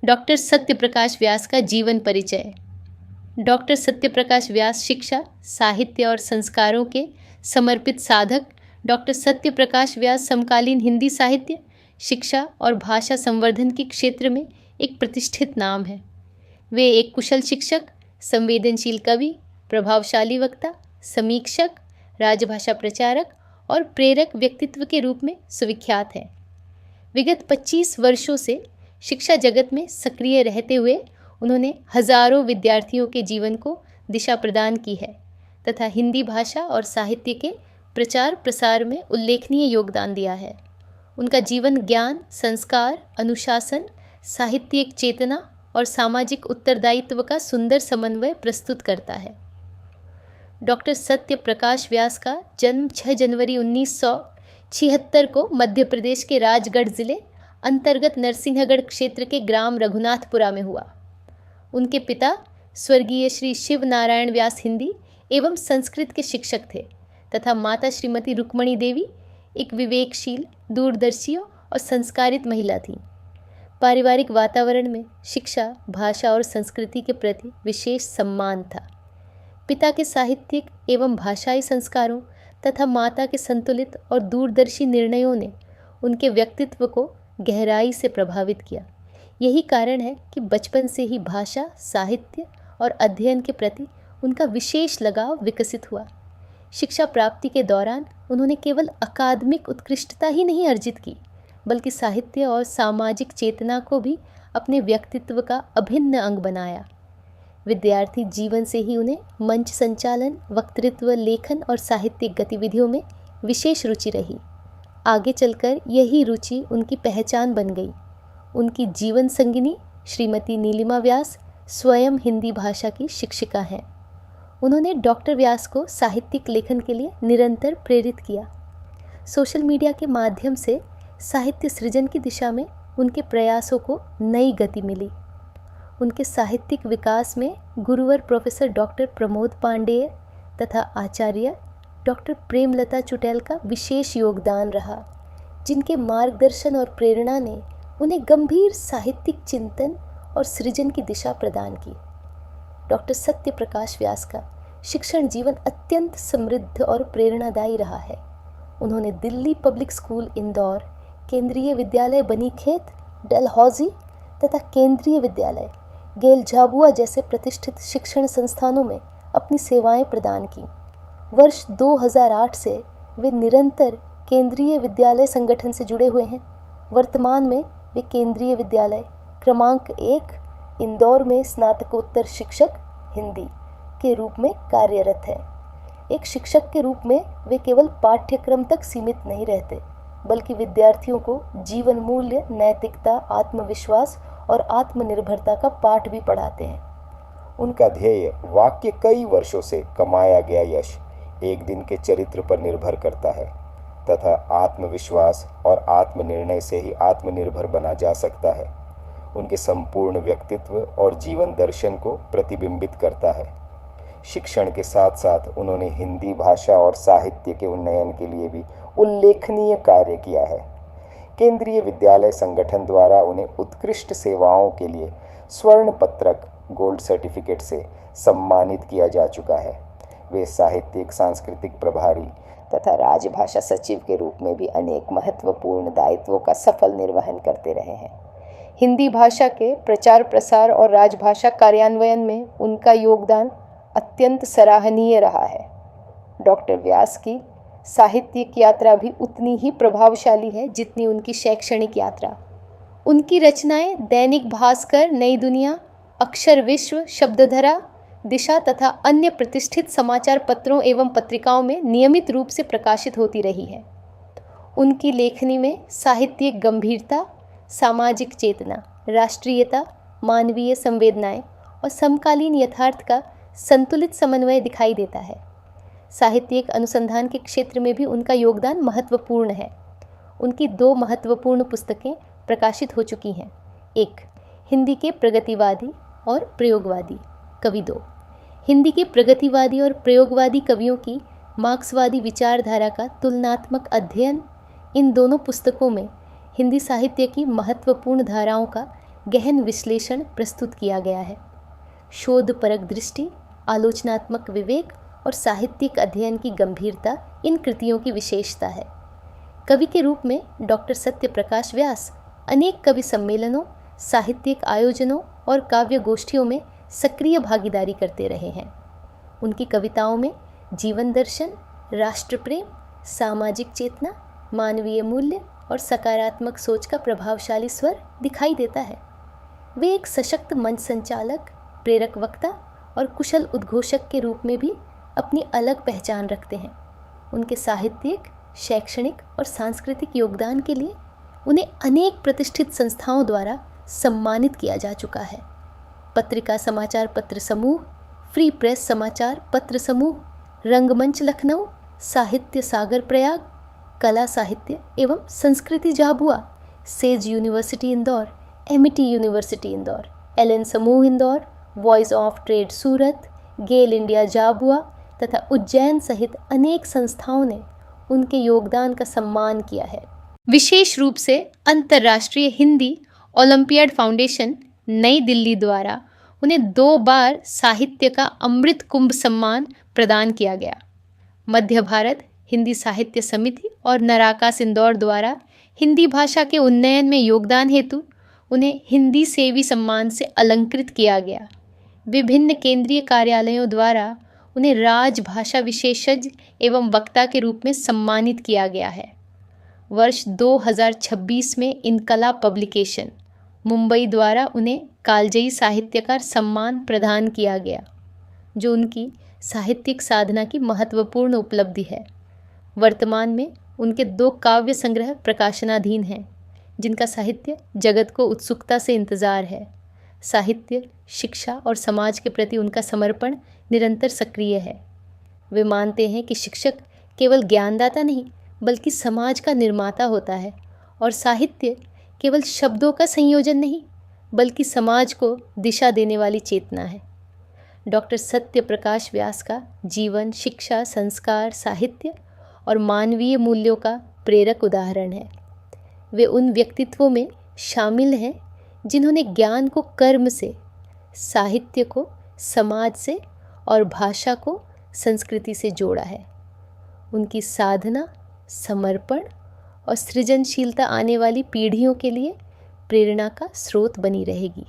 Doctor Satyaprakash व्यास का जीवन परिचय। डॉक्टर सत्यप्रकाश व्यास शिक्षा, साहित्य और संस्कारों के समर्पित साधक। डॉक्टर सत्यप्रकाश व्यास समकालीन हिंदी साहित्य, शिक्षा और भाषा संवर्धन के क्षेत्र में एक प्रतिष्ठित नाम है। वे एक कुशल शिक्षक, संवेदनशील कवि, प्रभावशाली वक्ता, समीक्षक, राजभाषा प्रचारक और प्रेरक व्यक्तित्व के रूप में सुविख्यात हैं। विगत 25 वर्षों से शिक्षा जगत में सक्रिय रहते हुए उन्होंने हजारों विद्यार्थियों के जीवन को दिशा प्रदान की है तथा हिंदी भाषा और साहित्य के प्रचार प्रसार में उल्लेखनीय योगदान दिया है। उनका जीवन ज्ञान, संस्कार, अनुशासन, साहित्यिक चेतना और सामाजिक उत्तरदायित्व का सुंदर समन्वय प्रस्तुत करता है। डॉक्टर सत्यप्रकाश व्यास का जन्म 6 जनवरी 1976 को मध्य प्रदेश के राजगढ़ जिले अंतर्गत नरसिंहगढ़ क्षेत्र के ग्राम रघुनाथपुरा में हुआ। उनके पिता स्वर्गीय श्री शिव नारायण व्यास हिंदी एवं संस्कृत के शिक्षक थे तथा माता श्रीमती रुक्मणी देवी एक विवेकशील, दूरदर्शी और संस्कारित महिला थीं। पारिवारिक वातावरण में शिक्षा, भाषा और संस्कृति के प्रति विशेष सम्मान था। पिता के साहित्यिक एवं भाषाई संस्कारों तथा माता के संतुलित और दूरदर्शी निर्णयों ने उनके व्यक्तित्व को गहराई से प्रभावित किया। यही कारण है कि बचपन से ही भाषा, साहित्य और अध्ययन के प्रति उनका विशेष लगाव विकसित हुआ। शिक्षा प्राप्ति के दौरान उन्होंने केवल अकादमिक उत्कृष्टता ही नहीं अर्जित की, बल्कि साहित्य और सामाजिक चेतना को भी अपने व्यक्तित्व का अभिन्न अंग बनाया। विद्यार्थी जीवन से ही उन्हें मंच संचालन, वक्तृत्व, लेखन और साहित्यिक गतिविधियों में विशेष रुचि रही। आगे चलकर यही रुचि उनकी पहचान बन गई। उनकी जीवन संगिनी श्रीमती नीलिमा व्यास स्वयं हिंदी भाषा की शिक्षिका हैं। उन्होंने डॉक्टर व्यास को साहित्यिक लेखन के लिए निरंतर प्रेरित किया। सोशल मीडिया के माध्यम से साहित्य सृजन की दिशा में उनके प्रयासों को नई गति मिली। उनके साहित्यिक विकास में गुरुवर प्रोफेसर डॉक्टर प्रमोद पांडेय तथा आचार्य डॉक्टर प्रेमलता चुटैल का विशेष योगदान रहा, जिनके मार्गदर्शन और प्रेरणा ने उन्हें गंभीर साहित्यिक चिंतन और सृजन की दिशा प्रदान की। डॉक्टर सत्यप्रकाश व्यास का शिक्षण जीवन अत्यंत समृद्ध और प्रेरणादायी रहा है। उन्होंने दिल्ली पब्लिक स्कूल इंदौर, केंद्रीय विद्यालय बनीखेत, डलहौजी तथा केंद्रीय विद्यालय गेल झाबुआ जैसे प्रतिष्ठित शिक्षण संस्थानों में अपनी सेवाएं प्रदान की। वर्ष 2008 से वे निरंतर केंद्रीय विद्यालय संगठन से जुड़े हुए हैं। वर्तमान में वे केंद्रीय विद्यालय क्रमांक 1 इंदौर में स्नातकोत्तर शिक्षक हिंदी के रूप में कार्यरत हैं। एक शिक्षक के रूप में वे केवल पाठ्यक्रम तक सीमित नहीं रहते, बल्कि विद्यार्थियों को जीवन मूल्य, नैतिकता, आत्मविश्वास और आत्मनिर्भरता का पाठ भी पढ़ाते हैं। उनका ध्येय वाक्य कई वर्षों से कमाया गया यश एक दिन के चरित्र पर निर्भर करता है तथा आत्मविश्वास और आत्मनिर्णय से ही आत्मनिर्भर बना जा सकता है। उनके संपूर्ण व्यक्तित्व और जीवन दर्शन को प्रतिबिंबित करता है। शिक्षण के साथ साथ उन्होंने हिंदी भाषा और साहित्य के उन्नयन के लिए भी उल्लेखनीय कार्य किया है। केंद्रीय विद्यालय संगठन द्वारा उन्हें उत्कृष्ट सेवाओं के लिए स्वर्ण पत्रक, गोल्ड सर्टिफिकेट से सम्मानित किया जा चुका है। वे साहित्यिक, सांस्कृतिक प्रभारी तथा राजभाषा सचिव के रूप में भी अनेक महत्वपूर्ण दायित्वों का सफल निर्वहन करते रहे हैं। हिंदी भाषा के प्रचार प्रसार और राजभाषा कार्यान्वयन में उनका योगदान अत्यंत सराहनीय रहा है। डॉक्टर व्यास की साहित्यिक यात्रा भी उतनी ही प्रभावशाली है जितनी उनकी शैक्षणिक यात्रा। उनकी रचनाएं दैनिक भास्कर, नई दुनिया, अक्षर विश्व, शब्दधरा, दिशा तथा अन्य प्रतिष्ठित समाचार पत्रों एवं पत्रिकाओं में नियमित रूप से प्रकाशित होती रही है। उनकी लेखनी में साहित्यिक गंभीरता, सामाजिक चेतना, राष्ट्रीयता, मानवीय संवेदनाएं और समकालीन यथार्थ का संतुलित समन्वय दिखाई देता है। साहित्यिक अनुसंधान के क्षेत्र में भी उनका योगदान महत्वपूर्ण है। उनकी 2 महत्वपूर्ण पुस्तकें प्रकाशित हो चुकी हैं। एक, हिंदी के प्रगतिवादी और प्रयोगवादी कवि 2। हिंदी के प्रगतिवादी और प्रयोगवादी कवियों की मार्क्सवादी विचारधारा का तुलनात्मक अध्ययन। इन दोनों पुस्तकों में हिंदी साहित्य की महत्वपूर्ण धाराओं का गहन विश्लेषण प्रस्तुत किया गया है। शोधपरक दृष्टि, आलोचनात्मक विवेक और साहित्यिक अध्ययन की गंभीरता इन कृतियों की विशेषता है। कवि के रूप में डॉक्टर सत्यप्रकाश व्यास अनेक कवि सम्मेलनों, साहित्यिक आयोजनों और काव्य गोष्ठियों में सक्रिय भागीदारी करते रहे हैं। उनकी कविताओं में जीवन दर्शन, राष्ट्र प्रेम, सामाजिक चेतना, मानवीय मूल्य और सकारात्मक सोच का प्रभावशाली स्वर दिखाई देता है। वे एक सशक्त मंच संचालक, प्रेरक वक्ता और कुशल उद्घोषक के रूप में भी अपनी अलग पहचान रखते हैं। उनके साहित्यिक, शैक्षणिक और सांस्कृतिक योगदान के लिए उन्हें अनेक प्रतिष्ठित संस्थाओं द्वारा सम्मानित किया जा चुका है। पत्रिका समाचार पत्र समूह, फ्री प्रेस समाचार पत्र समूह, रंगमंच लखनऊ, साहित्य सागर प्रयाग, कला साहित्य एवं संस्कृति Jhabua, Sage university Indore, Amity university Indore, Allen समूह Indore, voice of trade Surat, GAIL India Jhabua तथा उज्जैन सहित अनेक संस्थाओं ने उनके योगदान का सम्मान किया है। विशेष रूप से अंतर्राष्ट्रीय हिंदी ओलंपियाड फाउंडेशन नई दिल्ली द्वारा उन्हें 2 बार साहित्य का अमृत कुंभ सम्मान प्रदान किया गया। मध्य भारत हिंदी साहित्य समिति और नराकास इंदौर द्वारा हिंदी भाषा के उन्नयन में योगदान हेतु उन्हें हिंदी सेवी सम्मान से अलंकृत किया गया। विभिन्न केंद्रीय कार्यालयों द्वारा उन्हें राजभाषा विशेषज्ञ एवं वक्ता के रूप में सम्मानित किया गया है। वर्ष 2026 में इनकला पब्लिकेशन मुंबई द्वारा उन्हें कालजयी साहित्यकार सम्मान प्रदान किया गया, जो उनकी साहित्यिक साधना की महत्वपूर्ण उपलब्धि है। वर्तमान में उनके 2 काव्य संग्रह प्रकाशनाधीन हैं, जिनका साहित्य जगत को उत्सुकता से इंतज़ार है। साहित्य, शिक्षा और समाज के प्रति उनका समर्पण निरंतर सक्रिय है। वे मानते हैं कि शिक्षक केवल ज्ञानदाता नहीं बल्कि समाज का निर्माता होता है और साहित्य केवल शब्दों का संयोजन नहीं बल्कि समाज को दिशा देने वाली चेतना है। डॉक्टर सत्यप्रकाश व्यास का जीवन, शिक्षा, संस्कार, साहित्य और मानवीय मूल्यों का प्रेरक उदाहरण है। वे उन व्यक्तित्वों में शामिल हैं जिन्होंने ज्ञान को कर्म से, साहित्य को समाज से और भाषा को संस्कृति से जोड़ा है। उनकी साधना, समर्पण और सृजनशीलता आने वाली पीढ़ियों के लिए प्रेरणा का स्रोत बनी रहेगी।